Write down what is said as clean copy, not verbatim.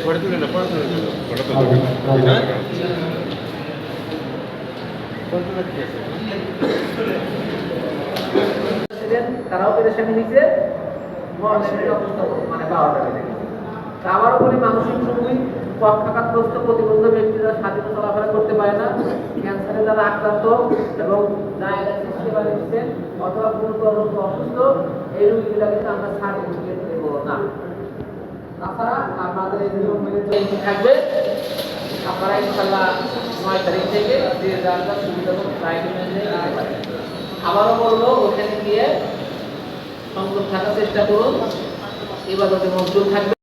Photo তুলে না, photo তুলে না, ফটো তারাও পেরেশানি হয়েছে, মানে 12টা বেজে গেছে। আবারও বলি, মানসিক রোগী, পক্ষাঘাতগ্রস্ত প্রতিবন্ধ ব্যক্তিরা স্বাধীন চলাফেরা করতে পারে না, ক্যান্সারে যারা আক্রান্ত এবং ডায়ালাইসিস সেবা নিচ্ছেন অথবা গুরুতর অসুস্থ, এই রোগীগুলা কিন্তু আমরা সার্টিফিকেট দেব না। তাছাড়া আমাদের এই নিয়ম মেনে চলতে থাকবে। আপনারা ইনশাল্লাহ 9 তারিখ থেকে যে যার যার সুবিধা মতো ফ্লাইটে নিতে পারেন। আবারও বলবো, ওখানে গিয়ে সংযোগ থাকার চেষ্টা করুন, ইবাদতে মজদুর থাকবে।